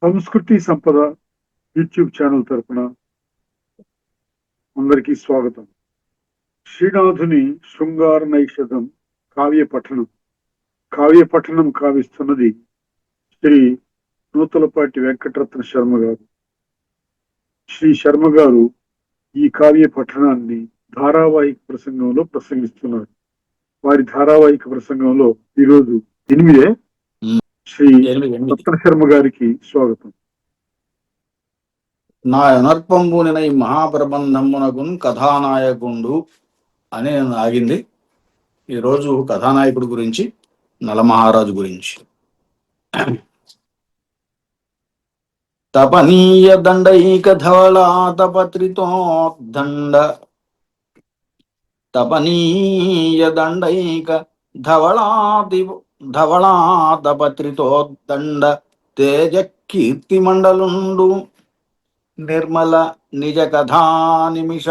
సంస్కృతి సంపద YouTube channel తరపున అందరికీ స్వాగతం. శ్రీనాథుని శృంగార నైషధం కావ్య పఠనం కావిస్తున్నది శ్రీ నూతలపాటి వెంకటరత్న శర్మ గారు. శ్రీ శర్మ గారు ఈ కావ్య పఠనాన్ని ధారావాహిక ప్రసంగంలో ప్రసంగిస్తున్నారు. వారి ధారావాహిక ప్రసంగంలో ఈరోజు 8 శ్రీ రత్న శర్మ గారికి స్వాగతం. నా అనర్పంబునిన ఈ మహాప్రబంధమునకున్ కథానాయకుండు అని ఆగింది. ఈరోజు కథానాయకుడు గురించి, నలమహారాజు గురించి. తపనీయ దండైక ధవళాతపత్రితోద్దండ తపనీయ దండైక ధవళాతపత్రితోద్దండ తేజ కీర్తి మండలుండు నిర్మల నిజ కథా నిమిష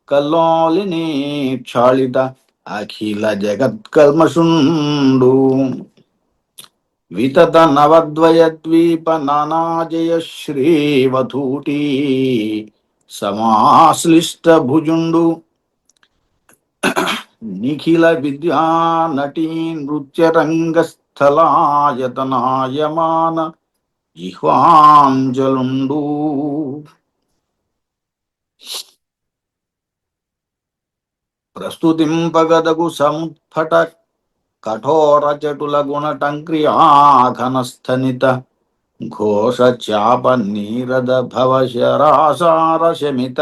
కల్లోలిని క్షాళిత అఖిల జగత్కల్మషుండు వితత నవద్వయద్వీప నానాజయ శ్రీవధూటి సమాశ్లిష్ట భుజుండు నిఖిల విద్యా నటీ నృత్య రంగస్థలాయతనాయమాన జిహ్వాంజలుండు ప్రస్తుతింపగదగు సముత్ఫట కఠోర చటుల గుణటంక్రియాఘనస్థనిత ఘోష చాప నీరద భవ శరాసార శమిత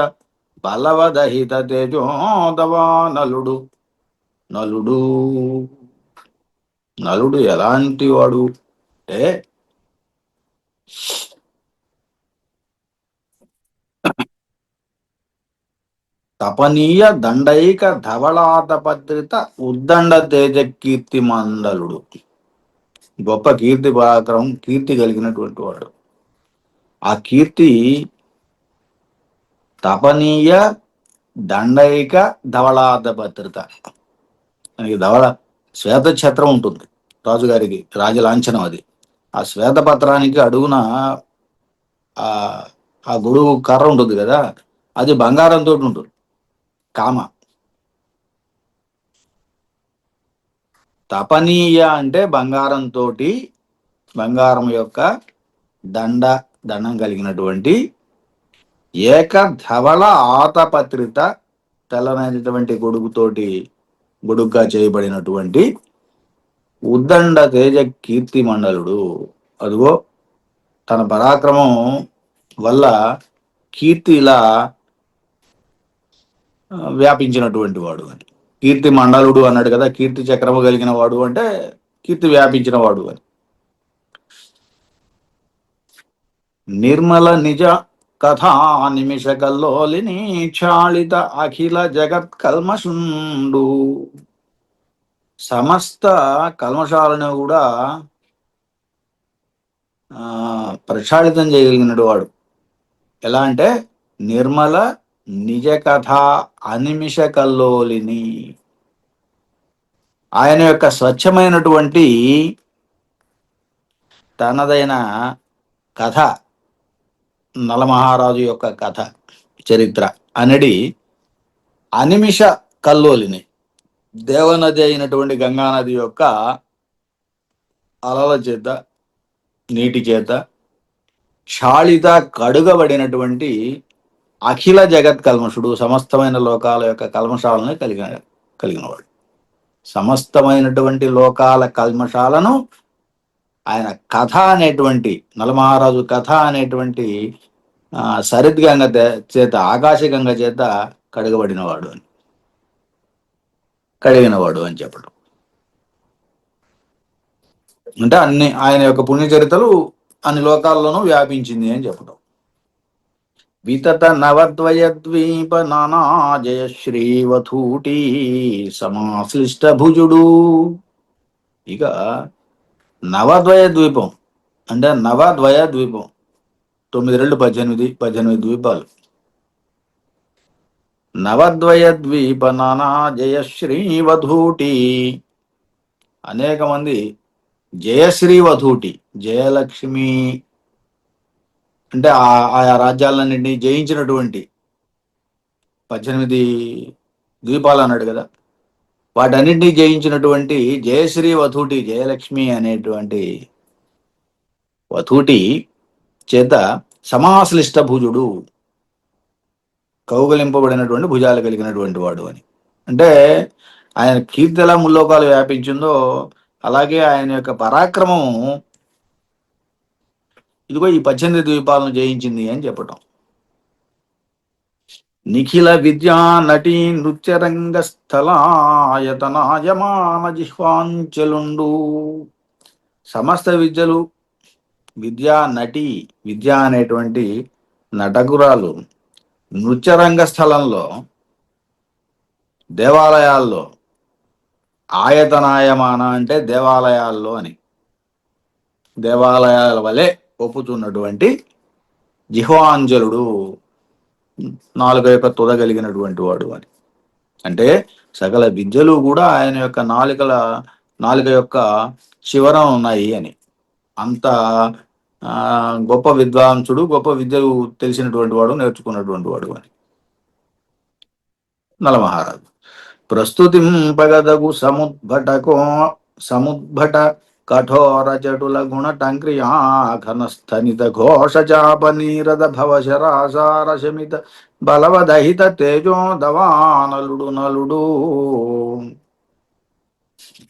బలవదహిత తేజోదవా నలుడు ఎలాంటి వాడు అంటే తపనీయ దండైక ధవళాతపత్రిత ఉద్దండ తేజ కీర్తి మండలుడు, గొప్ప కీర్తి పరాక్రమం, కీర్తి కలిగినటువంటి వాడు. ఆ కీర్తి తపనీయ దండైక ధవళాతపత్రిత. మనకి శ్వేత ఛత్రం ఉంటుంది రాజుగారికి, రాజలాంఛనం అది. ఆ శ్వేతపత్రానికి అడుగున ఆ గొడుగు కర్ర ఉంటుంది కదా, అది బంగారంతో ఉంటుంది. కామ తపనీయ అంటే బంగారంతో, బంగారం యొక్క దండం కలిగినటువంటి ఏక ధవళ ఆతపత్రిత, తెల్లనైనటువంటి గొడుగుగా చేయబడినటువంటి ఉద్దండ తేజ కీర్తి మండలుడు. అదిగో తన పరాక్రమం వల్ల కీర్తి ఇలా వ్యాపించినటువంటి వాడు అని. కీర్తి మండలుడు అన్నాడు కదా, కీర్తి చక్రము కలిగిన వాడు అంటే కీర్తి వ్యాపించిన వాడు అని. నిర్మల నిజ కథా నిమిష కల్లోలిని క్షాళిత అఖిల జగత్ కల్మషుండు. సమస్త కల్మషాలను కూడా ప్రక్షాళితం చేయగలిగినడు వాడు. ఎలా అంటే నిర్మల నిజ కథ అనిమిష కల్లోలిని, ఆయన యొక్క స్వచ్ఛమైనటువంటి తనదైన కథ, నలమహారాజు యొక్క కథ, చరిత్ర అనేది అనిమిష కల్లోలిని, దేవనది అయినటువంటి గంగానది యొక్క అలల చేత, నీటి చేత క్షాళిత కడుగబడినటువంటి అఖిల జగత్ కల్మషుడు, సమస్తమైన లోకాల యొక్క కల్మషాలను కలిగినవాడు. సమస్తమైనటువంటి లోకాల కల్మషాలను ఆయన కథ అనేటువంటి, నలమహారాజు కథ అనేటువంటి సరిద్గంగ చేత, ఆకాశగంగ చేత కడిగినవాడు అని చెప్పడం. అంటే ఆయన యొక్క పుణ్యచరితలు అన్ని లోకాల్లోనూ వ్యాపించింది అని చెప్పడం. వితత నవద్వయద్వీప నానాజయ శ్రీవధూటి సమాశ్లిష్ట భుజుడు. ఇక నవద్వయ ద్వీపం అంటే నవద్వయ ద్వీపం, 9 18 ద్వీపాలు. నవద్వయ ద్వీప నానాజయ శ్రీవధూటి, అనేక మంది జయశ్రీ వధూటి, జయలక్ష్మి అంటే ఆయా రాజ్యాలన్నింటినీ జయించినటువంటి 18 ద్వీపాలు అన్నాడు కదా, వాటన్నింటినీ జయించినటువంటి జయశ్రీ వధూటి, జయలక్ష్మి అనేటువంటి వధూటి చేత సమాశ్లిష్ట భుజుడు, కౌగలింపబడినటువంటి భుజాలు కలిగినటువంటి వాడు అని. అంటే ఆయన కీర్తి ఎలా ముల్లోకాలు వ్యాపించిందో అలాగే ఆయన యొక్క పరాక్రమం ఇదిగో ఈ 18 ద్వీపాలను జయించింది అని చెప్పటం. నిఖిల విద్యా నటీ నృత్యరంగ స్థలాయతనాయమాన జిహ్వాంచలుండు. సమస్త విద్యలు, విద్యా నటి, విద్య అనేటువంటి నటకురాలు నృత్యరంగ స్థలంలో, దేవాలయాల్లో, ఆయతనాయమాన అంటే దేవాలయాల్లో అని, దేవాలయాల వలె ఒప్పుతున్నటువంటి జిహ్వాంజలుడు, నాలుక యొక్క తొదగలిగినటువంటి వాడు అని. అంటే సకల విద్యలు కూడా ఆయన యొక్క నాలుక యొక్క చివర ఉన్నాయి అని. అంత గొప్ప విద్వాంసుడు, గొప్ప విద్యలు తెలిసినటువంటి వాడు, నేర్చుకున్నటువంటి వాడు అని. నలమహారాజు ప్రస్తుతింపగదగు సముద్భట కఠోర జటుల గుణ టంక్రియా ఘనస్థనిత ఘోష చాప నీరద భవశరాసార శమిత బలవదహిత తేజో దవానలుడు నలుడు.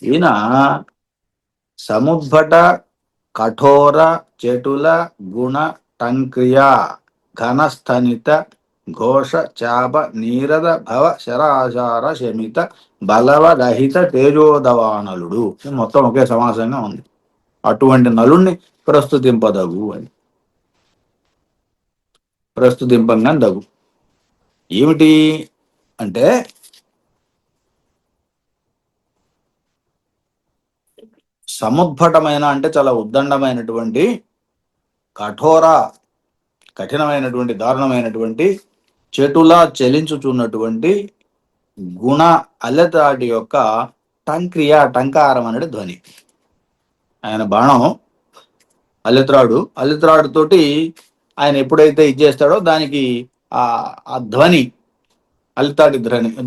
ఈయన సముద్భట కఠోర చటుల గుణ టంక్రియ ఘనస్థనిత ఘోష చాప నీరద భవ శరాచార శమిత బలవరహిత తేజోదవానలుడు. మొత్తం ఒకే సమాసంగా ఉంది. అటువంటి నలుణ్ణి ప్రస్తుతింపదగు అని. ప్రస్తుతింపంగా దగు ఏమిటి అంటే సముద్భటమైన అంటే చాలా ఉద్దండమైనటువంటి, కఠినమైనటువంటి, దారుణమైనటువంటి, చెటులా చలించుచున్నటువంటి గుణ అల్లెత్రాటి యొక్క టంక్రియ, టంకారం అనేది ధ్వని. ఆయన బాణం అల్లెత్రాడు తోటి ఆయన ఎప్పుడైతే ఇచ్చేస్తాడో దానికి ఆ ధ్వని, అల్లెత్రాటి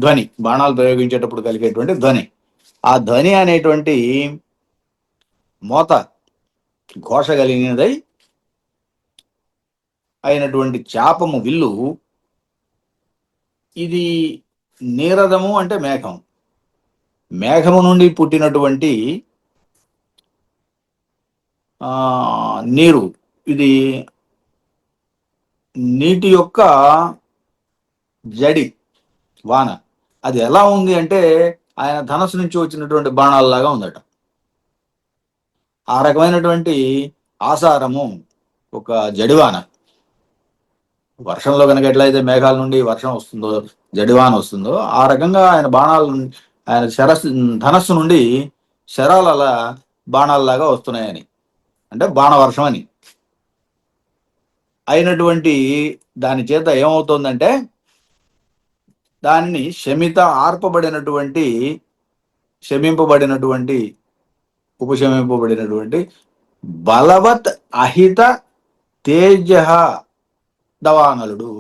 ధ్వని, బాణాలు ప్రయోగించేటప్పుడు కలిగేటువంటి ధ్వని, ఆ ధ్వని అనేటువంటి మోత ఘోష కలిగినదై అయినటువంటి చాపము విల్లు. ఇది నీరదము అంటే మేఘం, మేఘము నుండి పుట్టినటువంటి నీరు, ఇది నీటి యొక్క జడి, వాన. అది ఎలా ఉంది అంటే ఆయన ధనస్సు నుంచి వచ్చినటువంటి బాణాలలాగా ఉందట. ఆ రకమైనటువంటి ఆసారము ఒక జడివాన. వర్షంలో కనుక ఎట్లయితే మేఘాల నుండి వర్షం వస్తుందో, జడివాన వస్తుందో, ఆ రకంగా ఆయన ఆయన ధనస్సు నుండి శరాలు అలా బాణాలలాగా వస్తున్నాయని, అంటే బాణవర్షం అని. అయినటువంటి దాని చేత ఏమవుతోందంటే దానిని ఉపశమింపబడినటువంటి బలవత్ అహిత తేజ దవానలుడు,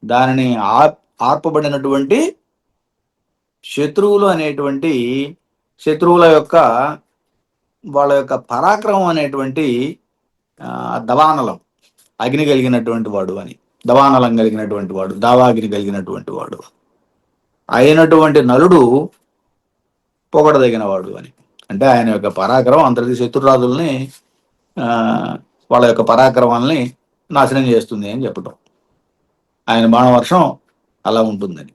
దానిని ఆర్పబడినటువంటి శత్రువుల యొక్క వాళ్ళ యొక్క పరాక్రమం అనేటువంటి దవానలం, అగ్ని కలిగినటువంటి వాడు అని. దవానలం కలిగినటువంటి వాడు, దావాగ్ని కలిగినటువంటి వాడు అయినటువంటి నలుడు పొగడదగిన వాడు అని. అంటే ఆయన యొక్క పరాక్రమం అంతటి శత్రురాజుల్ని, వాళ్ళ యొక్క పరాక్రమాలని నాశనం చేస్తుంది అని చెప్పటం. ఆయన బాణవర్షం అలా ఉంటుందని.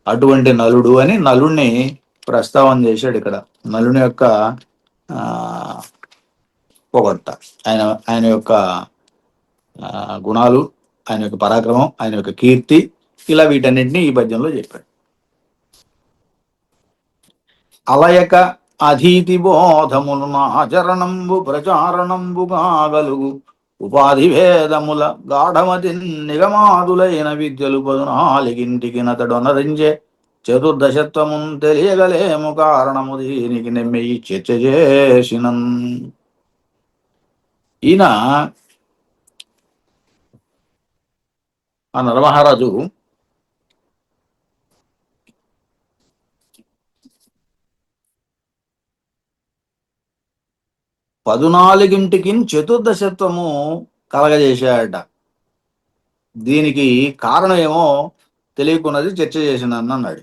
అటువంటి నలుడు అని నలుడిని ప్రస్తావన చేశాడు ఇక్కడ. నలుని యొక్క పొగడ్త, ఆయన యొక్క గుణాలు, ఆయన యొక్క పరాక్రమం, ఆయన యొక్క కీర్తి, ఇలా వీటన్నింటినీ ఈ పద్యంలో చెప్పాడు. అలయక అధీతి బోధములు ఆచరణంబు ప్రచారణంబు కాగలుగు ఉపాధి భేదముల గాఢమతి నిగమాదులైన విద్యలు 14గింటికి నతడొనరించే చతుర్దశత్వమున్ తెలియగలేము కారణము దీనికి నెమ్మెయి చర్చ చేసినన్. ఈయన ఆ నరమహారాజు పదునాలుగింటికి చతుర్దశత్వము కలగజేశాడట. దీనికి కారణం ఏమో తెలియకున్నది చర్చ చేసినాను అన్నాడు.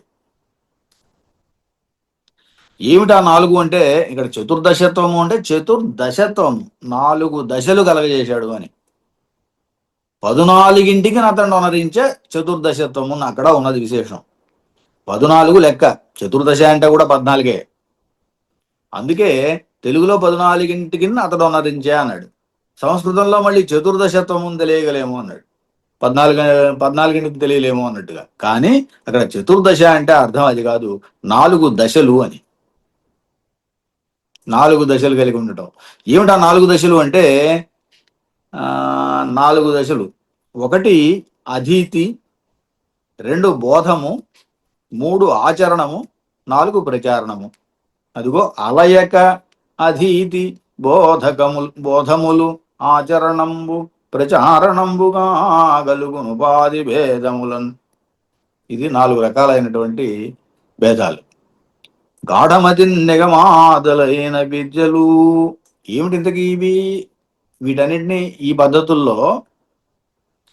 ఏమిటా 4 అంటే ఇక్కడ చతుర్దశత్వము అంటే చతుర్దశత్వం 4 దశలు కలగజేశాడు అని. 14ంటికి అతను అనరించే చతుర్దశత్వము అక్కడ ఉన్నది విశేషం. 14 లెక్క, చతుర్దశ అంటే కూడా 14. అందుకే తెలుగులో 14ంటికి అతడు అనరించే అన్నాడు. సంస్కృతంలో మళ్ళీ చతుర్దశత్వము తెలియగలేము అన్నాడు. 14ంటికి తెలియలేము అన్నట్టుగా. కానీ అక్కడ చతుర్దశ అంటే అర్థం అది కాదు, 4 దశలు అని. 4 దశలు కలిగి ఉండటం. ఏమిటా 4 దశలు అంటే 4 దశలు. 1 అధీతి, 2 బోధము, 3 ఆచరణము, 4 ప్రచారణము. అదిగో అలయక అధీతి బోధములు ఆచరణంబు ప్రచారణంబుగా గలుగును ఉపాధి భేదములను. ఇది 4 రకాలైనటువంటి భేదాలు. గాఢమతి నిగమాదులైన విద్యలు. ఏమిటి ఇంతకీ ఇవి? వీటన్నిటిని ఈ పద్ధతుల్లో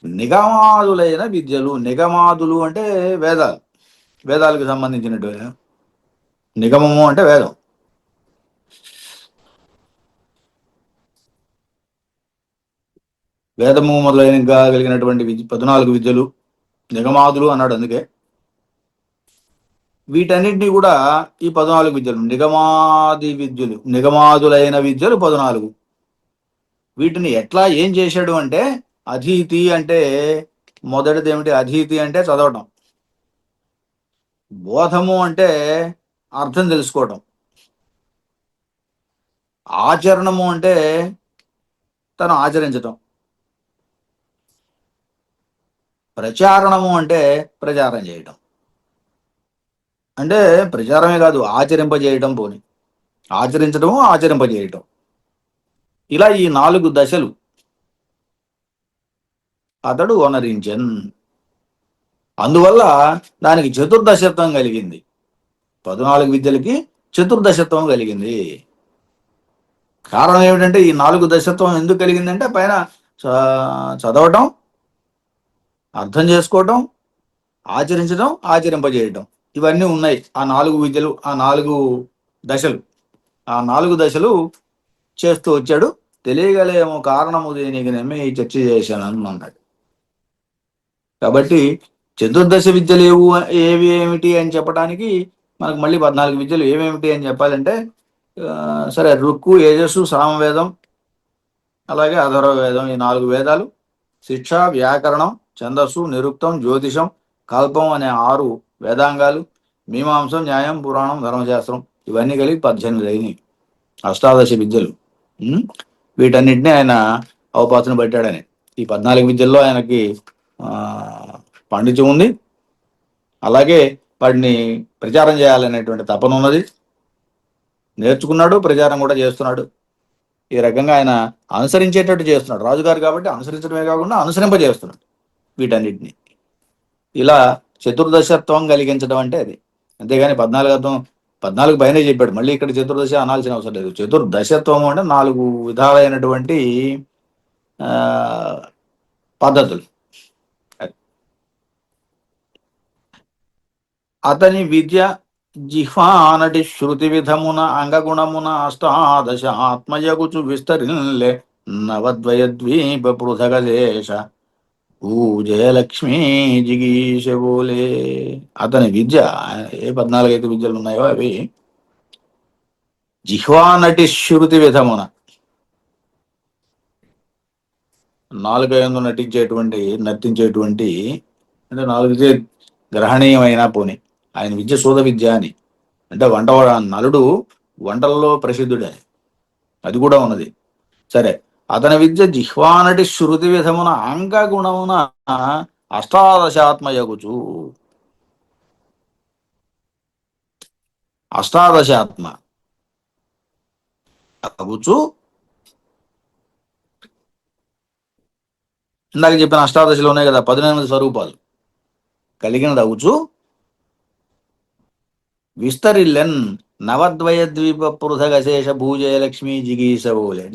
నిగమాదులైన విద్యలు. నిగమాదులు అంటే వేదాలు, వేదాలకు సంబంధించినటువంటి. నిగమము అంటే వేదం. వేదము మొదలైన కలిగినటువంటి 14 విద్యలు నిగమాదులు అన్నాడు. అందుకే వీటన్నిటినీ కూడా ఈ 14 విద్యలు నిగమాది విద్యలు, నిగమాదులైన విద్యలు 14. వీటిని ఎట్లా ఏం చేశాడు అంటే, అధీతి అంటే మొదటిది ఏమిటి? అధీతి అంటే చదవటం. బోధము అంటే అర్థం తెలుసుకోవటం. ఆచరణము అంటే తను ఆచరించటం. ప్రచారణము అంటే ప్రచారం చేయటం. అంటే ప్రచారమే కాదు, ఆచరింపజేయటం. పోని ఆచరించటము, ఆచరింపజేయటం. ఇలా ఈ 4 దశలు అతడు వనరించన్. అందువల్ల దానికి చతుర్దశత్వం కలిగింది. 14 విద్యలకి చతుర్దశత్వం కలిగింది. కారణం ఏమిటంటే, ఈ 4 దశత్వం ఎందుకు కలిగిందంటే, పైన చదవటం, అర్థం చేసుకోవటం, ఆచరించడం, ఆచరింపజేయటం, ఇవన్నీ ఉన్నాయి. ఆ 4 విద్యలు, ఆ 4 దశలు, ఆ 4 దశలు చేస్తూ వచ్చాడు. తెలియగలేమో కారణము దీనికి నమ్మి చర్చ చేశాను అన్నాడు. కాబట్టి చతుర్దశ విద్యలు ఏవి ఏమిటి అని చెప్పడానికి మనకు మళ్ళీ 14 విద్యలు ఏమేమిటి అని చెప్పాలంటే, సరే, రుక్కు, యజస్సు, సామవేదం, అలాగే అధర్వవేదం, ఈ 4 వేదాలు, శిక్ష, వ్యాకరణం, ఛందస్సు, నిరుక్తం, జ్యోతిషం, కల్పం అనే 6 వేదాంగాలు, మీమాంసం, న్యాయం, పురాణం, ధర్మశాస్త్రం, ఇవన్నీ కలిగి 18 అయినాయి. అష్టాదశ విద్యలు. వీటన్నిటిని ఆయన అవపాసన పెట్టాడని. ఈ 14 విద్యల్లో ఆయనకి పాండిత్యం ఉంది. అలాగే వాటిని ప్రచారం చేయాలనేటువంటి తపన ఉన్నది. నేర్చుకున్నాడు, ప్రచారం కూడా చేస్తున్నాడు. ఈ రకంగా ఆయన అనుసరించేటట్టు చేస్తున్నాడు. రాజుగారు కాబట్టి అనుసరించడమే కాకుండా అనుసరింపజేస్తున్నాడు వీటన్నిటిని. ఇలా చతుర్దశత్వం కలిగించడం అంటే అది. అంతేగాని 14 పైనే చెప్పాడు. మళ్ళీ ఇక్కడ చతుర్దశ అనాల్సిన అవసరం లేదు. చతుర్దశత్వం అంటే 4 విధాలైనటువంటి పద్ధతులు. అతని విద్య జిహ్వానటి శృతి విధమున అంగగుణమున అష్టాదశ ఆత్మయగుచు విస్తరిల్లే నవద్వయద్వీప పృథగదేశ జయలక్ష్మీ జిగీషబోలే. అతని విద్య, ఏ 14 విద్యలు ఉన్నాయో అవి జిహ్వానటి శృతి విధమున, నాలుక యందు నర్తించేటువంటి అంటే నాలుగుకే గ్రహణీయమైన పోని. ఆయన విద్య శోధ విద్య అని. అంటే నలుడు వంటలలో ప్రసిద్ధుడే, అది కూడా ఉన్నది. సరే, అతని విద్య జిహ్వానటి శృతి విధమున అంగగుణమున అష్టాదశాత్మయగుచు. అష్టాదశాత్మ అగుచు ఇందాక చెప్పిన అష్టాదశలో ఉన్నాయి కదా 18 స్వరూపాలు కలిగినదవుచు విస్తరిల్లెన్ నవద్వయ ద్వీప పృథగశేష భూజయలక్ష్మి జిగీషవోలే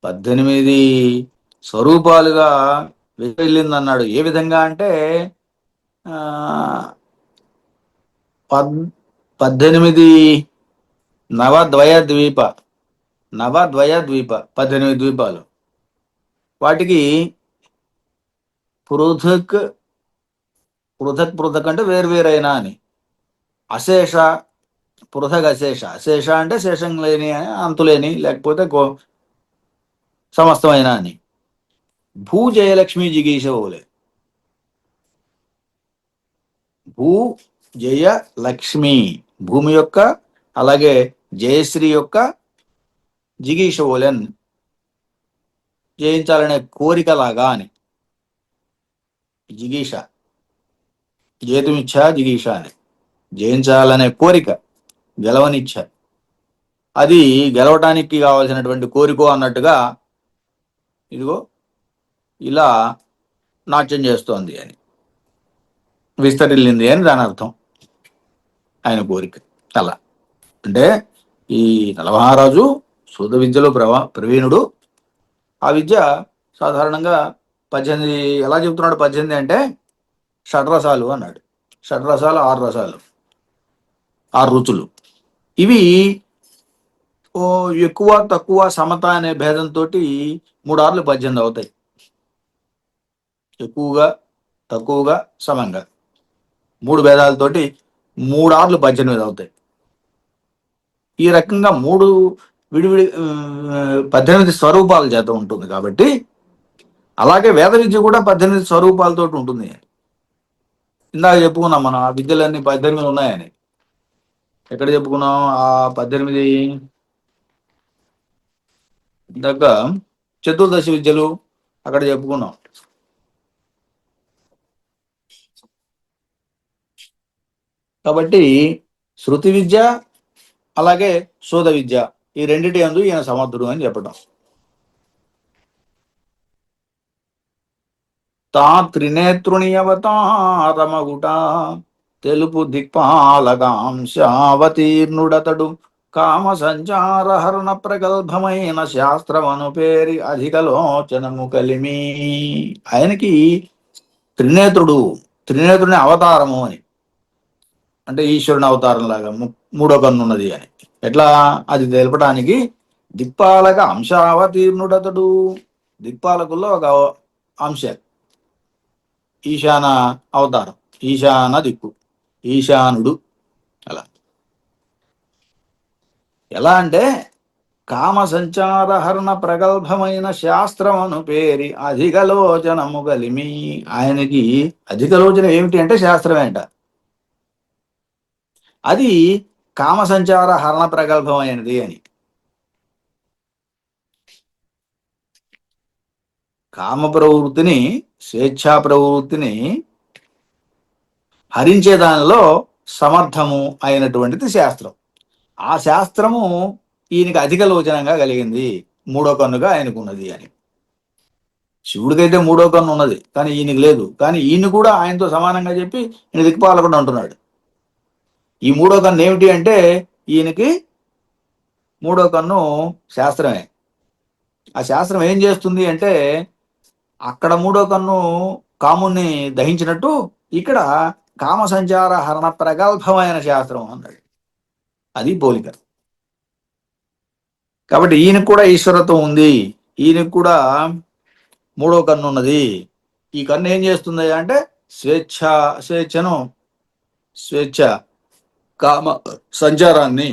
18 స్వరూపాలుగా విస్తరిల్లిందన్నాడు. ఏ విధంగా అంటే ఆ, 18 నవద్వయ ద్వీప 18 ద్వీపాలు, వాటికి పృథక్ పృథక్ పృథక్ అంటే వేరువేరైనా అని, అశేష పృథక్ అశేష, అశేష అంటే శేషం లేని అంతులేని లేకపోతే సమస్తమైన అని. భూ జయలక్ష్మి జిగీషవోలే భూ జయ లక్ష్మి భూమి యొక్క అలాగే జయశ్రీ యొక్క జిగీషవోలెన్ జయించాలనే కోరికలాగా అని. జిగీష జేతుమిచ్చ జిగీష అని జయించాలనే కోరిక, గెలవనిచ్చ, అది గెలవటానికి కావాల్సినటువంటి కోరికో అన్నట్టుగా ఇదిగో ఇలా నాట్యం చేస్తోంది అని, విస్తరిల్లింది అని దాని అర్థం. ఆయన కోరిక అలా అంటే ఈ నలమహారాజు సూత విద్యలో ప్రవీణుడు. ఆ విద్య సాధారణంగా 18 ఎలా చెబుతున్నాడు? 18 అంటే షడ్రసాలు అన్నాడు. షడ్రసాలు 6 రసాలు, 6 రుచులు. ఇవి ఓ ఎక్కువ తక్కువ సమత అనే భేదంతో 3 ఆర్లు 18 అవుతాయి. ఎక్కువగా తక్కువగా సమంగా 3 భేదాలతోటి 3 ఆర్లు 18 అవుతాయి. ఈ రకంగా 3 విడివిడి 18 స్వరూపాల చేత ఉంటుంది కాబట్టి, అలాగే వేద విద్య కూడా 18 స్వరూపాలతో ఉంటుంది. ఇందాక చెప్పుకున్నాం మనం ఆ విద్యలన్నీ 18 ఉన్నాయని. ఎక్కడ చెప్పుకున్నాం ఆ 18? ఇందాక చతుర్దశి విద్యలు అక్కడ చెప్పుకున్నాం. కాబట్టి శృతి విద్య అలాగే శోధ విద్య ఈ రెండిటి యందు ఈయన సమర్థుడు అని చెప్పడం. తా త్రినేత్రుని అవతారమగుట తెలుపు దిక్పాలకాంశావతీర్ణుడతడు కామ సంచార హరణ ప్రగల్భమైన శాస్త్రమను పేరి అధికలోచనము కలిమి. ఆయనకి త్రినేత్రుని అవతారము అని అంటే ఈశ్వరుని అవతారం లాగా 3వ కన్ను ఉన్నది అని. ఎట్లా అది తెలపడానికి దిక్పాలక అంశావతీర్ణుడతడు, దిక్పాలకుల్లో ఒక అంశ, ఈశాన అవతారం, ఈశాన దిక్కు, ఈశానుడు. అలా ఎలా అంటే కామ సంచార హరణ ప్రగల్భమైన శాస్త్రమును పేరి అధికలోచనము కలిమి. ఆయనకి అధికలోచన ఏమిటి అంటే శాస్త్రమే అంట. అది కామ సంచార హరణ ప్రగల్భమైనది అని. కామ ప్రవృత్తిని, స్వేచ్ఛా ప్రవృత్తిని హరించే దానిలో సమర్థము అయినటువంటిది శాస్త్రం. ఆ శాస్త్రము ఈయనకి అధిక లోచనంగా కలిగింది, 3వ కన్నుగా ఆయనకున్నది అని. శివుడికైతే 3వ కన్ను ఉన్నది కానీ ఈయనకి లేదు. కానీ ఈయన కూడా ఆయనతో సమానంగా చెప్పి ఈయన దిక్పాలకుడు అంటున్నాడు. ఈ 3వ కన్ను ఏమిటి అంటే ఈయనకి 3వ కన్ను శాస్త్రమే. ఆ శాస్త్రం ఏం చేస్తుంది అంటే అక్కడ 3వ కన్ను కాముణ్ణి దహించినట్టు ఇక్కడ కామ సంచార హరణ ప్రగల్భమైన శాస్త్రం అన్నాడు. అది పోలిక. కాబట్టి ఈయనకు కూడా ఈశ్వరత్వం ఉంది, ఈయనకు కూడా 3వ కన్ను ఉన్నది. ఈ కన్ను ఏం చేస్తుంది అంటే స్వేచ్ఛ కామ సంచారాన్ని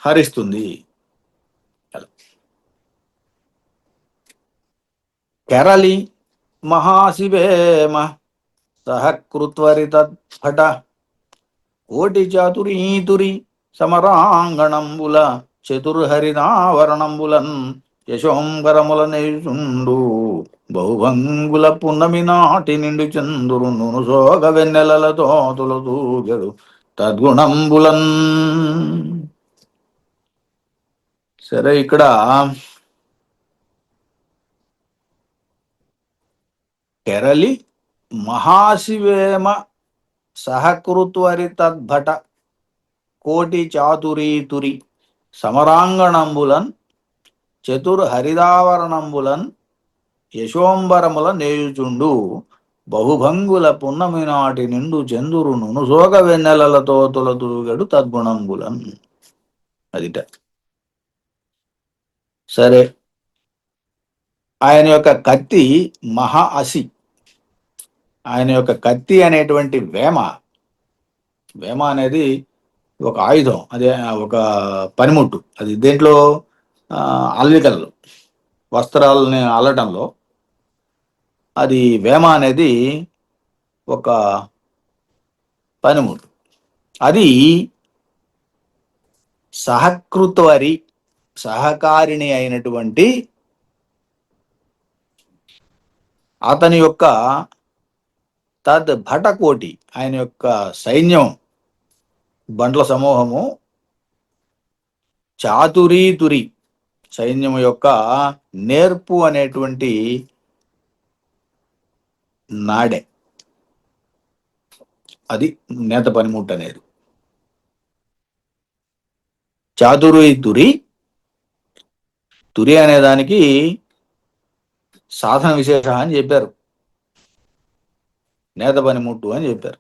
హరిస్తుంది. కేరళి మహాశివేమ సహకృత్వరితత్ఫట కోటి చాతురీతురి సమరాంగణంబుల చతుర్హరినావరణంబులన్ యశోంకరముల నేషుండు బహుభంగుల పున్నమి నాటి నిండు చంద్రును సోగ వెన్నెలలతో తులతూగడు తద్గుణంబులన్. సరే, ఇక్కడ కెరలి మహాశివేమ సహకృత్వరి తద్భట కోటి చాతురీతురి సమరాంగణంబులన్ చతుర్హరిదావరణంబులన్ యశోంబరముల నేయుచుండు బహుభంగుల పున్నమి నాటి నిండు చందురును సోగ వెన్నెలలతో తొలతూగడు తద్గుణంబులన్. అదిట. సరే, ఆయన యొక్క కత్తి మహా అసి. ఆయన యొక్క కత్తి అనేటువంటి వేమ, వేమ అనేది ఒక ఆయుధం, అదే ఒక పనిముట్టు. అది దేంట్లో, అల్లికల్లో, వస్త్రాలని అల్లటంలో అది వేమ అనేది ఒక పనిముట్టు. అది సహకృత్వరి, సహకారిణి అయినటువంటి అతని యొక్క తద్ భటకోటి, ఆయన యొక్క సైన్యం, బండ్ల సమూహము, చాతురీతురి, సైన్యము యొక్క నేర్పు అనేటువంటి నాడే, అది నేత పనిముట్టు అనేది. చాతురీతురి, తురి అనే దానికి సాధన విశేష అని చెప్పారు, నేత పనిముట్టు అని చెప్పారు.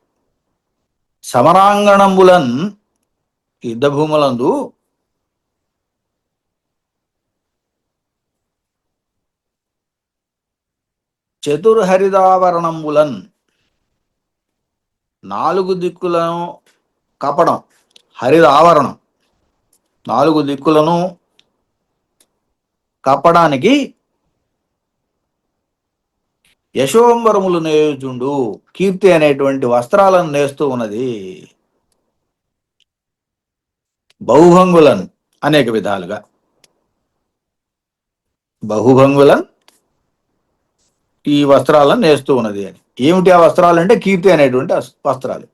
సమరాంగణంబులన్, యుద్ధ భూములందు చతుర్హరిదావరణంబులన్, నాలుగు దిక్కులను కప్పడం, హరిద ఆవరణం, నాలుగు దిక్కులను కప్పడానికి యశోంబరములు నేయుచుండు, కీర్తి అనేటువంటి వస్త్రాలను నేస్తూ ఉన్నది. బహుభంగులన్, అనేక విధాలుగా, బహుభంగులన్ ఈ వస్త్రాలను నేస్తూ ఉన్నది అని. ఏమిటి ఆ వస్త్రాలు అంటే కీర్తి అనేటువంటి వస్త్రాలు,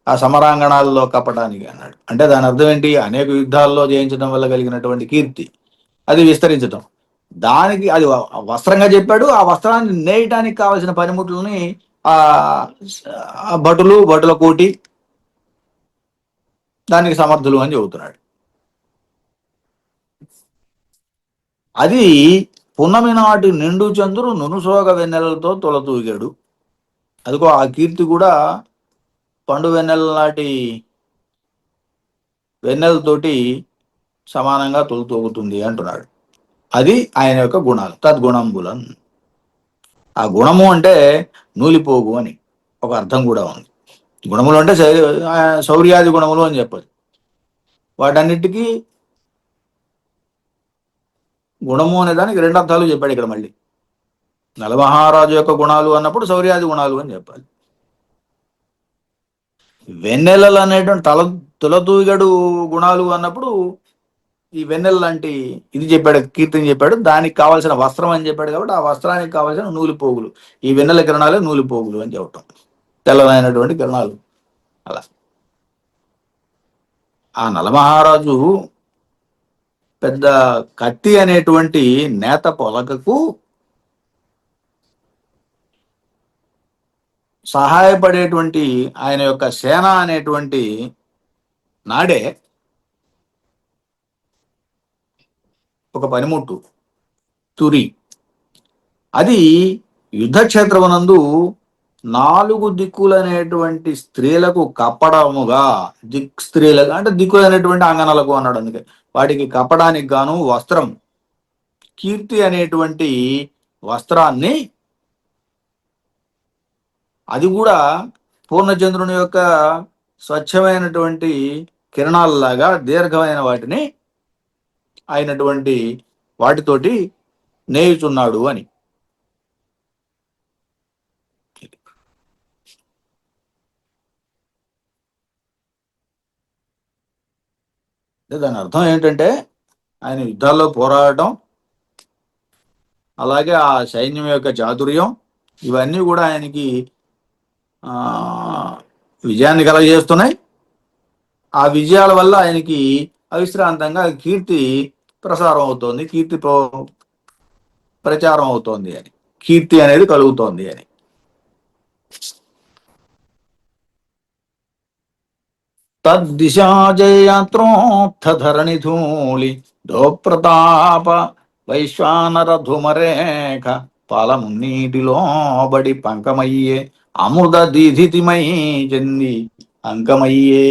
ఆ సమరాంగణాల్లో కప్పడానికి అన్నాడు. అంటే దాని అర్థం ఏంటి, అనేక యుద్ధాల్లో జయించడం వల్ల కలిగినటువంటి కీర్తి, అది విస్తరించడం. దానికి అది వస్త్రంగా చెప్పాడు. ఆ వస్త్రాన్ని నేయటానికి కావలసిన పనిముట్లని ఆ భటుల కోటి దానికి సమర్థులు అని చెబుతున్నాడు. అది పున్నమి నాటి నిండు చంద్రుడు నునుసోగ వెన్నెలలతో తొలతూగాడు. అదిగో ఆ కీర్తి కూడా పండు వెన్నెల నాటి వెన్నెలతోటి సమానంగా తొలతూగుతుంది అంటున్నాడు. అది ఆయన యొక్క గుణాలు, తద్గుణంబులన్. ఆ గుణము అంటే నూలిపోగు అని ఒక అర్థం కూడా ఉంది. గుణములు అంటే శౌర్యాది గుణములు అని చెప్పదు. వాటన్నిటికీ గుణము అనే దానికి రెండు అర్థాలు చెప్పాడు ఇక్కడ. మళ్ళీ నలమహారాజు యొక్క గుణాలు అన్నప్పుడు శౌర్యాది గుణాలు అని చెప్పాలి. వెన్నెలలు అనేటువంటి తులతూగడు గుణాలు అన్నప్పుడు ఈ వెన్నెల లాంటి ఇది చెప్పాడు, కీర్తిని చెప్పాడు. దానికి కావాల్సిన వస్త్రం అని చెప్పాడు కాబట్టి ఆ వస్త్రానికి కావాల్సిన నూలిపోగులు, ఈ వెన్నెల కిరణాలే నూలిపోగులు అని చెప్పటం, తెల్లనైనటువంటి కిరణాలు. అలా ఆ నలమహారాజు పెద్ద కత్తి అనేటువంటి నేత పొలకకు సహాయపడేటువంటి ఆయన యొక్క సేన అనేటువంటి నాడే ఒక పనిముట్టు తురి. అది యుద్ధక్షేత్రమునందు నాలుగు దిక్కులనేటువంటి స్త్రీలకు కప్పడముగా, స్త్రీలకు అంటే దిక్కులనేటువంటి అంగనలకు అన్నాడు. అందుకే వాటికి కప్పడానికి గాను వస్త్రం, కీర్తి అనేటువంటి వస్త్రాన్ని, అది కూడా పూర్ణచంద్రుని యొక్క స్వచ్ఛమైనటువంటి కిరణాలలాగా దీర్ఘమైన వాటిని అయినటువంటి వాటితోటి నేయుచున్నాడు అని. దాని అర్థం ఏంటంటే ఆయన యుద్ధాల్లో పోరాడటం, అలాగే ఆ సైన్యం యొక్క చాతుర్యం, ఇవన్నీ కూడా ఆయనకి విజయాన్ని కలగజేస్తున్నాయి. ఆ విజయాల వల్ల ఆయనకి అవిశ్రాంతంగా కీర్తి ప్రసారం అవుతోంది, కీర్తి ప్రచారం అవుతోంది అని, కీర్తి అనేది కలుగుతోంది అని. తద్దిశాజయాత్రోత్థధరణి ధూళి డోప్రతాప వైశ్వానర ధూమరేఖ పాలమున్నీటిలో బడి పంకమయ్యే అమృత దీధితిమై చెంది అంకమయ్యే.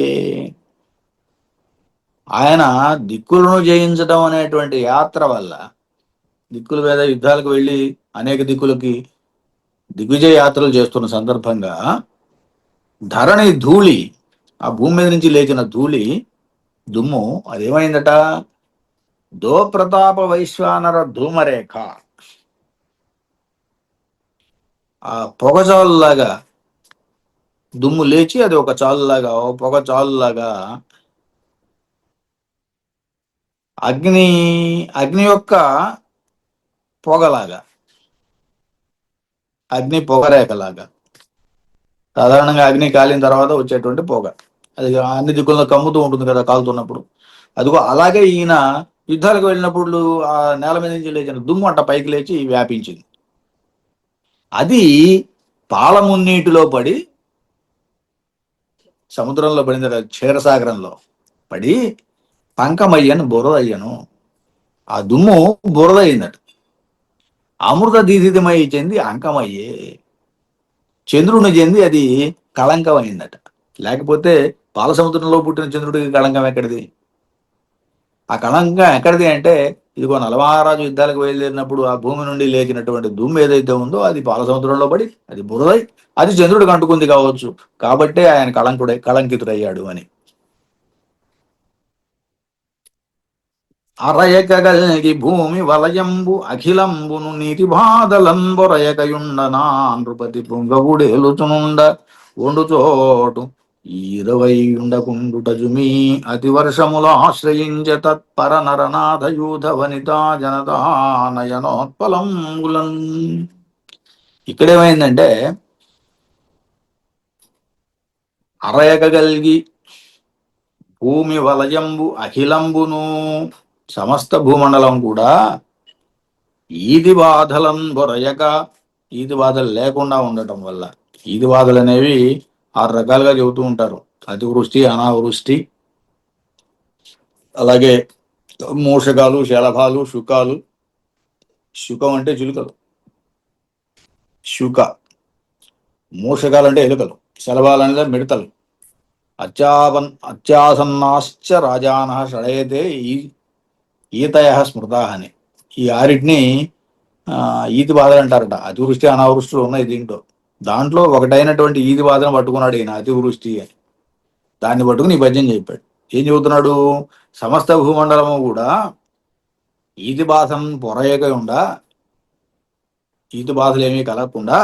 ఆయన దిక్కులను జయించడం అనేటువంటి యాత్ర వల్ల, దిక్కుల మీద యుద్ధాలకు వెళ్ళి అనేక దిక్కులకి దిగ్విజయ యాత్రలు చేస్తున్న సందర్భంగా ధరణి ధూళి, ఆ భూమి మీద నుంచి లేచిన ధూళి దుమ్ము అదేమైందట, దోప్రతాప వైశ్వానర ధూమరేఖ, ఆ పొగజాలులాగా దుమ్ము లేచి అది ఒక చాలులాగా, ఒక పొగ చాలులాగా అగ్ని అగ్ని యొక్క పొగలాగా, అగ్ని పొగరేఖలాగా. సాధారణంగా అగ్ని కాలిన తర్వాత వచ్చేటువంటి పొగ, అది అన్ని దిక్కుల్లో కమ్ముతూ ఉంటుంది కదా కాలుతున్నప్పుడు. అదిగో అలాగే ఈయన యుద్ధాలకు వెళ్ళినప్పుడు ఆ నేల మీద నుంచి లేచిన దుమ్ము అంట పైకి లేచి వ్యాపించింది. అది పాలమున్నీటిలో పడి, సముద్రంలో పడింది, క్షీరసాగరంలో పడి పంకమయ్యను బురదయ్యను. ఆ దుమ్ము బురదయ్యిందట. అమృత దీధితమై చెంది అంకమయ్యే, చంద్రుని చెంది అది కళంకమైందట. లేకపోతే పాల సముద్రంలో పుట్టిన చంద్రుడికి కళంకం ఎక్కడిది? ఆ కళంకం ఎక్కడిది అంటే, ఇదిగో నలమహారాజు యుద్ధాలకు బయలుదేరినప్పుడు ఆ భూమి నుండి లేచినటువంటి దుమ్ము ఏదైతే ఉందో అది పాల సముద్రంలో పడి అది బురదై అది చంద్రుడికి అంటుకుంది కావచ్చు, కాబట్టే ఆయన కళంకితుడయ్యాడు అని. అరయకగల్గి భూమి వలయంబు అఖిలంబును నీటి బాధలంబొరయకయుండనా నృపతి పుంగవుడేలుచునుండ ఒండు చోటు 20 ఉండకుండుటజుమీ అతి వర్షముల ఆశ్రయించ తత్పర నరనాథ యూధ వనితా జనతా నయనోత్పలంబులం. ఇక్కడేమైందంటే, అరయకగల్గి భూమి వలయంబు అఖిలంబును, సమస్త భూమండలం కూడా ఈది బాధలం బొరయక, ఈది బాధలు లేకుండా ఉండటం వల్ల. ఈది బాధలు అనేవి 6 రకాలుగా చెబుతూ ఉంటారు. అతివృష్టి, అనావృష్టి, అలాగే మూషకాలు, శలభాలు, శుకాలు. శుకం అంటే చిలుకలు, శుక. మూషకాలు అంటే ఎలుకలు, శలభాలు అంటే మిడతలు. అత్యాసన్నాశ్చ రాజాన షడయతే ఈతయ స్మృతా అని. ఈ 6 ఈతి బాధలు అంటారట. అతివృష్టి, అనావృష్టిలు ఉన్నాయి దీంట్లో. దాంట్లో ఒకటైనటువంటి ఈది బాధను పట్టుకున్నాడు ఈయన, అతివృష్టి అని. దాన్ని పట్టుకుని ఈ పద్యం చెప్పాడు. ఏం చెబుతున్నాడు? సమస్త భూమండలము కూడా ఈతి బాధం పొరయకుండా, ఈతి బాధలు ఏమీ కలగకుండా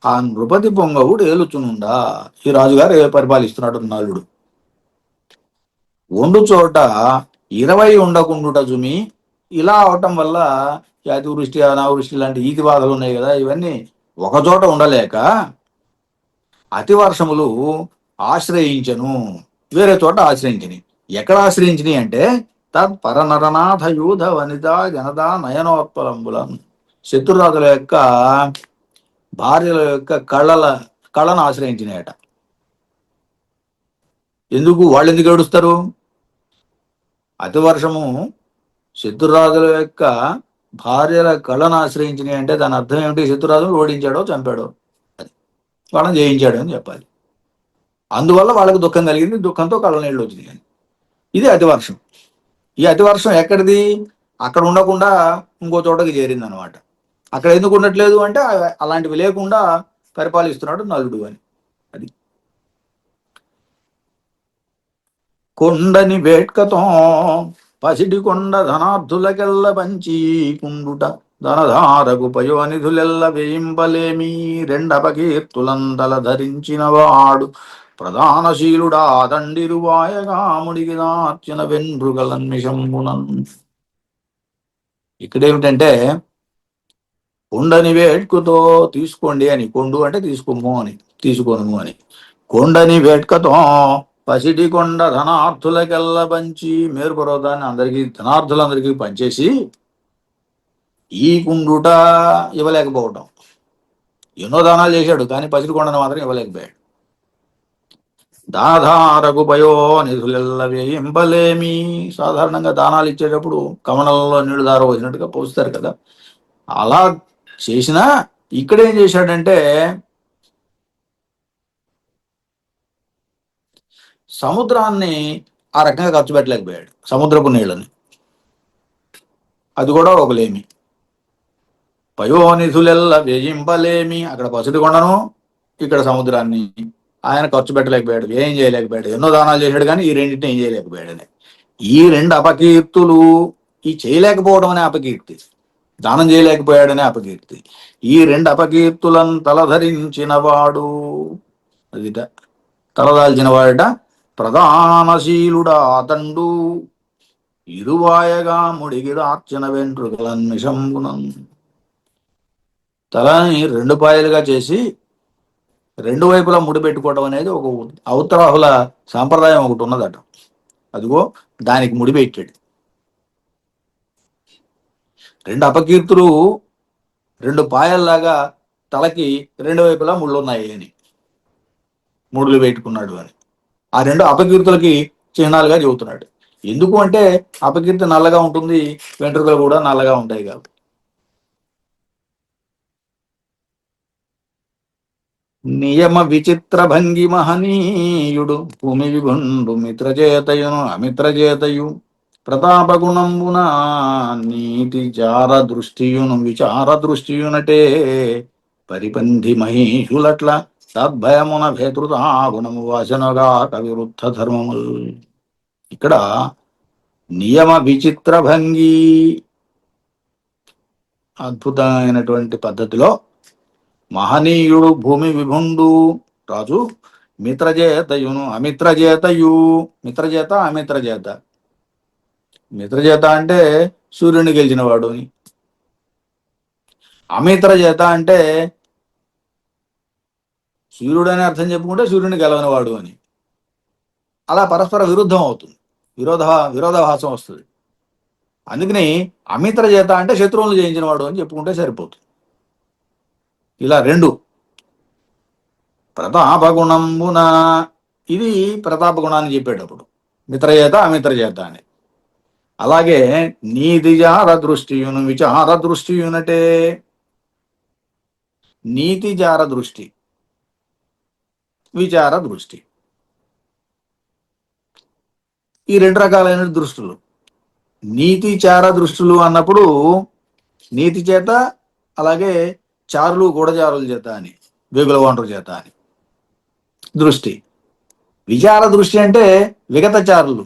ఆ నృపతి పొంగవుడు ఏలుచునుండా, ఈ రాజుగారు పరిపాలిస్తున్నాడు నలుడు. ఒండు చోట 20 ఉండకుండుట జుమి. ఇలా అవటం వల్ల ఈ అతివృష్టి, అనావృష్టి లాంటి ఈతి బాధలు ఉన్నాయి కదా, ఇవన్నీ ఒకచోట ఉండలేక అతి వర్షములు ఆశ్రయించను, వేరే చోట ఆశ్రయించని. ఎక్కడ ఆశ్రయించినాయి అంటే, తత్పరనరనాథ యూధ వనిత జనతా నయనోత్పలంబులం. శత్రురాజుల యొక్క భార్యల యొక్క కళ్ళను ఆశ్రయించినాయట. వాళ్ళు ఎందుకు ఏడుస్తారు? అతి వర్షము శత్రురాజుల యొక్క భార్యల కళ్ళను ఆశ్రయించినాయి అంటే దాని అర్థం ఏమిటి? శత్రురాజును ఓడించాడో చంపాడో, అది వాళ్ళని జయించాడు అని చెప్పాలి. అందువల్ల వాళ్ళకి దుఃఖం కలిగింది, దుఃఖంతో కళ్ళ నీళ్ళు వచ్చినాయి. ఇది అతివర్షం. ఈ అతివర్షం ఎక్కడిది? అక్కడ ఉండకుండా ఇంకో చోటకి చేరింది అనమాట. అక్కడ ఎందుకు ఉండట్లేదు అంటే, అలాంటివి లేకుండా పరిపాలిస్తున్నాడు నలుడు అని. అది కొండని వేట్కతో పసిడి కొండ ధనార్థులకెల్ల పంచి కుండుట ధనధారకు పయోనిధులెల్ల వేయింపలేమి రెండపకీర్తులంతల ధరించిన వాడు ప్రధానశీలుడా దండిరువాయగాముడికి దార్చిన వెన్రుగలన్నిశంబునన్. ఇక్కడేమిటంటే, కొండని వేట్కుతో తీసుకోండి అని, కొండు అంటే తీసుకోము అని, తీసుకోను అని. కొండని వేట్కతో పసిడి కొండ ధనార్థులకెల్ల పంచి, మేరు పర్వతాన్ని అందరికీ, ధనార్థులందరికీ పంచేసి ఈ కుండుట ఇవ్వలేకపోవటం. ఎన్నో దానాలు చేశాడు కానీ పసిడి కొండను మాత్రం ఇవ్వలేకపోయాడు. దాధారకు పయో నిధులెల్ల వేయింపలేమి. సాధారణంగా దానాలు ఇచ్చేటప్పుడు కమలంలో నీళ్లు దార వచ్చినట్టుగా పోస్తారు కదా, అలా చేసినా ఇక్కడేం చేశాడంటే సముద్రాన్ని ఆ రకంగా ఖర్చు పెట్టలేకపోయాడు, సముద్రపు నీళ్ళని. అది కూడా ఒక లేమి. పయోనిధులెల్ల వ్యయింపలేమి, అక్కడ పసిడి కొండను ఇక్కడ సముద్రాన్ని ఆయన ఖర్చు పెట్టలేకపోయాడు, ఏం చేయలేకపోయాడు. ఎన్నో దానాలు చేశాడు కానీ ఈ రెండింటిని ఏం చేయలేకపోయాడని. ఈ రెండు అపకీర్తులు, ఈ చేయలేకపోవడం అనే అపకీర్తి, దానం చేయలేకపోయాడనే అపకీర్తి, ఈ రెండు అపకీర్తులను తలధరించిన వాడు, అదిట తలదాల్చిన వాడట ప్రధానశీలుడా అతండు, ఇరువాయగా ముడిగిదార్చిన వెంట్రుకలన్ నిశంబునం. తలని రెండు పాయలుగా చేసి రెండు వైపులా ముడి పెట్టుకోవడం అనేది ఒక అవతరాహుల సాంప్రదాయం ఒకటి ఉన్నదట. అదిగో దానికి ముడి పెట్టాడు. రెండు అపకీర్తులు రెండు పాయల్లాగా తలకి రెండు వైపులా ముళ్ళు ఉన్నాయి అని, ముడులు పెట్టుకున్నాడు అని ఆ రెండు అపకీర్తులకి చిహ్నాలుగా చెబుతున్నాడు. ఎందుకు అంటే అపకీర్తి నల్లగా ఉంటుంది, వెంట్రుకలు కూడా నల్లగా ఉంటాయి కాబట్టి. నియమ విచిత్ర భంగి మహనీయుడు భూమి విభుండు మిత్రచేతయును అమిత్రచేతయు ప్రతాపగుణంబున నీతి జార దృష్టియును విచార దృష్టియునటే పరిపంధి మహీషులట్ల తద్భయమున భేతృతా గుణము వాసనగా కవిరుద్ధ ధర్మముల్. ఇక్కడ నియమ విచిత్ర భంగి, అద్భుతమైనటువంటి పద్ధతిలో మహనీయుడు భూమి విభుండు రాజు మిత్రజేతయును అమిత్రజేతయు, మిత్రజేత అమిత్రజేత. మిత్రజేత అంటే సూర్యుని గెలిచిన వాడు అని, అమిత్రజేత అంటే సూర్యుడు అని అర్థం చెప్పుకుంటే సూర్యుని గెలవని వాడు అని. అలా పరస్పర విరుద్ధం అవుతుంది, విరోధాభాసం వస్తుంది. అందుకని అమిత్రజేత అంటే శత్రువులు జయించిన వాడు అని చెప్పుకుంటే సరిపోతుంది. ఇలా రెండు. ప్రతాపగుణంబున, ఇది ప్రతాపగుణాన్ని చెప్పేటప్పుడు మిత్రజేత అమిత్రజేత అని. అలాగే నీతిజార దృష్టియును విచార దృష్టియునటే, నీతిజార దృష్టి విచార దృష్టి, ఈ రెండు రకాలైన దృష్టులు. నీతిచార దృష్టులు అన్నప్పుడు నీతి చేత, అలాగే చారులు గూఢచారుల చేత అని, వేగుల వాండ్రు చేత అని దృష్టి. విచార దృష్టి అంటే విగత చారులు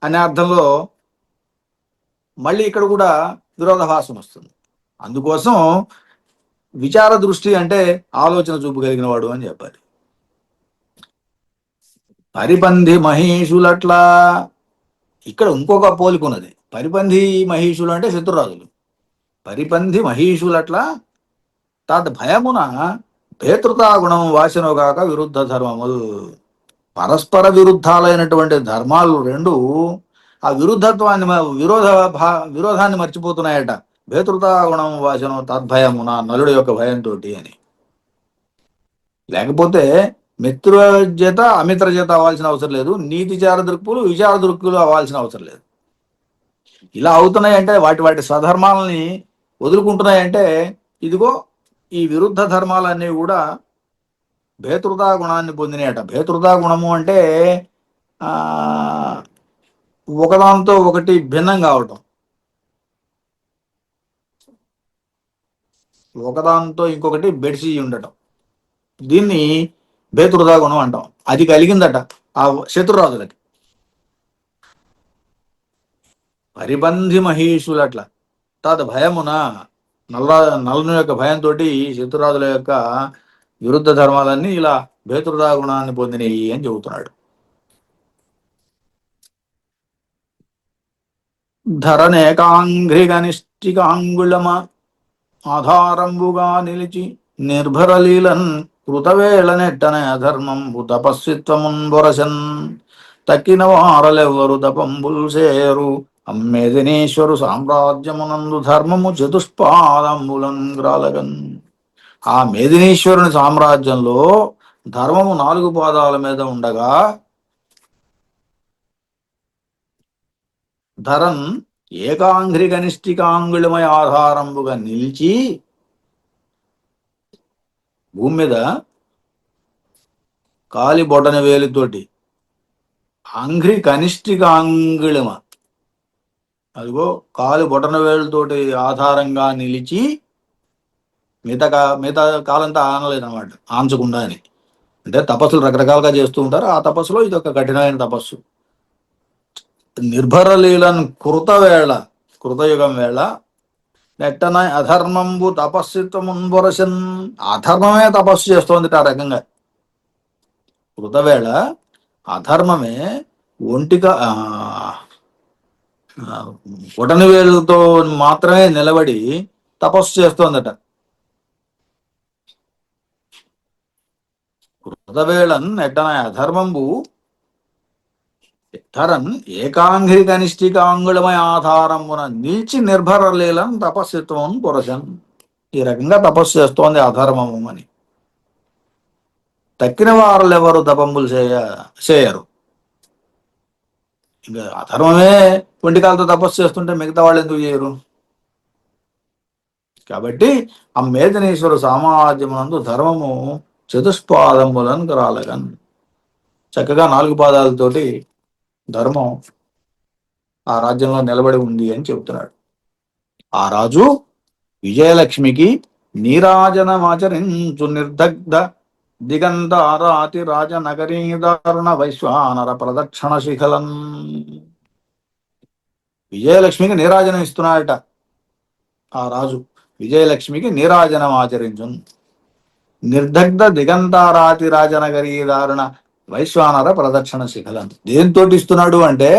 అనే అర్థంలో మళ్ళీ ఇక్కడ కూడా విరోధాభాసం వస్తుంది. అందుకోసం విచార దృష్టి అంటే ఆలోచన చూపు కలిగిన వాడు అని చెప్పాలి. పరిపంధి మహీషులట్లా, ఇక్కడ ఇంకొక పోలికున్నది. పరిపంధి మహీషులు అంటే శత్రురాజులు. పరిపంధి మహీషులట్లా తద్భయమున భేతృతా గుణం వాసనగాక విరుద్ధ ధర్మములు. పరస్పర విరుద్ధాలైనటువంటి ధర్మాలు రెండు ఆ విరుద్ధత్వాన్ని విరోధాన్ని మర్చిపోతున్నాయట. భేతృతా గుణం వాసనం తద్భయమున, నలుడి యొక్క భయంతో అని. లేకపోతే మిత్రజేత అమిత్రజేత అవ్వాల్సిన అవసరం లేదు, నీతిచార దృక్కులు విచార దృక్కులు అవ్వాల్సిన అవసరం లేదు. ఇలా అవుతున్నాయంటే వాటి వాటి స్వధర్మాలని వదులుకుంటున్నాయంటే ఇదిగో ఈ విరుద్ధ ధర్మాలన్నీ కూడా భేతృతా గుణాన్ని పొందినాయట. భేతృతా గుణము అంటే ఒకదాంతో ఒకటి భిన్నం కావటం, ఒకదాంతో ఇంకొకటి బెడిసి ఉండటం, దీన్ని భేతృతా గుణం అంటాం. అది కలిగిందట ఆ శత్రురాజులకి. పరిబంధి మహీషులట్ల తద్ భయమున, నలుని యొక్క భయంతో శత్రురాజుల యొక్క విరుద్ధ ధర్మాలన్నీ ఇలా భేతృతా గుణాన్ని పొందినవి అని చెబుతున్నాడు. ధరనేకాంఘ్రిగనిష్ఠికాంగుళమ ఆధారంబుగా నిలిచి నిర్భరలీలన్ కృతవేళ నెట్టనే అధర్మంబు తపస్విత్వమున్ బొరసన్ తక్కిన వారలెవ్వరు తపంబుల్ సేరు అమ్మేదినేశ్వరు సామ్రాజ్యమునందు ధర్మము చతుష్పాదంబులం గ్రాలగన్. ఆ మేదినేశ్వరుని సామ్రాజ్యంలో ధర్మము 4 పాదాల మీద ఉండగా ధరన్ ఏకాంఘ్రి కనిష్ఠికాంగుళమయ ఆధారంబుగా నిలిచి భూమి మీద కాలి బొటన వేలితోటి అంఘ్రి కనిష్ఠికాంగుళమ, అదిగో కాలి బొటన వేలుతోటి ఆధారంగా నిలిచి, మిగతా కాలంతా ఆనలేదన్నమాట, ఆంచకుండా అని. అంటే తపస్సులు రకరకాలుగా చేస్తూ ఉంటారు. ఆ తపస్సులో ఇది ఒక కఠినమైన తపస్సు. నిర్భరలీలను కృతయుగం వేళ నెట్టన అధర్మంబు తపస్సితమున్బొరసన్, అధర్మమే తపస్సు చేస్తోంది ఆ రకంగా. కృతవేళ అధర్మమే ఒంటిగా బొటన వేలుతో మాత్రమే నిలబడి తపస్సు చేస్తోందట. కృతవేళన్ నెట్టన అధర్మంబు ధరన్ ఏకాంఘ్రి కనిష్ఠికాంగుళమయ ఆధారమున నిలిచి నిర్భరలీలం తపస్సిత్వం పురసన్. ఈ రకంగా తపస్సు చేస్తోంది అధర్మము అని. తక్కిన వారులెవరు తపంబులు చేయరు. ఇంకా అధర్మమే ఒంటికాలతో తపస్సు చేస్తుంటే మిగతా వాళ్ళు ఎందుకు చేయరు? కాబట్టి ఆ మేదినేశ్వర సామ్రాజ్యమునందు ధర్మము చతుష్పాదములను రాలగన్. చక్కగా 4 పాదాలతోటి ధర్మం ఆ రాజ్యంలో నిలబడి ఉంది అని చెబుతున్నాడు. ఆ రాజు విజయలక్ష్మికి నీరాజనమాచరించు నిర్దగ్ధ దిగంతారాతి రాజనగరీ దారుణ వైశ్వానర ప్రదక్షిణ శిఖలం. విజయలక్ష్మికి నీరాజనం ఇస్తున్నాడట ఆ రాజు. విజయలక్ష్మికి నీరాజనం ఆచరించు నిర్దగ్ధ దిగంతారాతి రాజనగరీ దారుణ వైశ్వానర ప్రదక్షిణ శిఖలం. దేంతో ఇస్తున్నాడు అంటే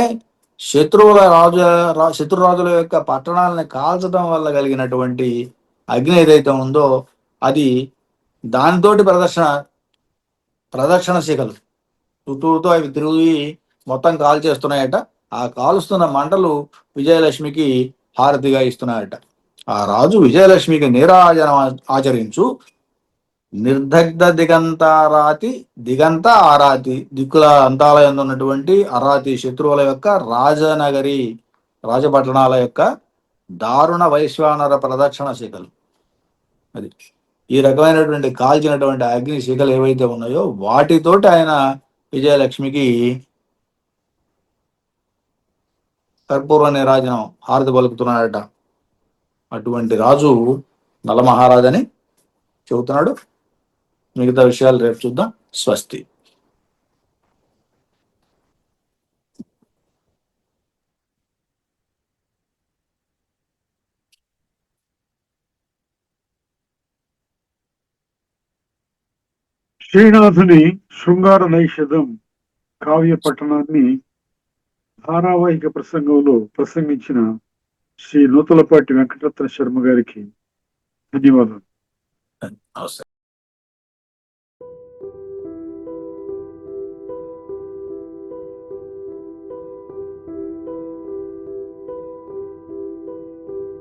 శత్రురాజుల యొక్క పట్టణాలని కాల్చడం వల్ల కలిగినటువంటి అగ్ని ఏదైతే ఉందో అది, దానితోటి ప్రదక్షిణ శిఖలు చుట్టూతో అవి తిరిగి మొత్తం కాల్ చేస్తున్నాయట. ఆ కాలుస్తున్న మంటలు విజయలక్ష్మికి హారతిగా ఇస్తున్నాయట. ఆ రాజు విజయలక్ష్మికి నీరాజనం ఆచరించు నిర్దగ్ధ దిగంత ఆరాతి, దిక్కుల అంతాల యందు ఉన్నటువంటి అరాతి శత్రువుల యొక్క రాజపట్టణాల యొక్క దారుణ వైశ్వానర ప్రదక్షిణ శిఖలు. అది ఈ రకమైనటువంటి కాల్చినటువంటి అగ్ని శిఖలు ఏవైతే ఉన్నాయో వాటితోటి ఆయన విజయలక్ష్మికి కర్పూర నీరాజనం హారతి పలుకుతున్నాడట. అటువంటి రాజు నలమహారాజని చెబుతున్నాడు. మిగతా విషయాలు రేపు చూద్దాం. స్వస్తి. శ్రీనాథుని శృంగార నైషధం కావ్య పఠనాన్ని ధారావాహిక ప్రసంగంలో ప్రసంగించిన శ్రీ నూతలపాటి వెంకటరత్న శర్మ గారికి ధన్యవాదాలు. నమస్తే.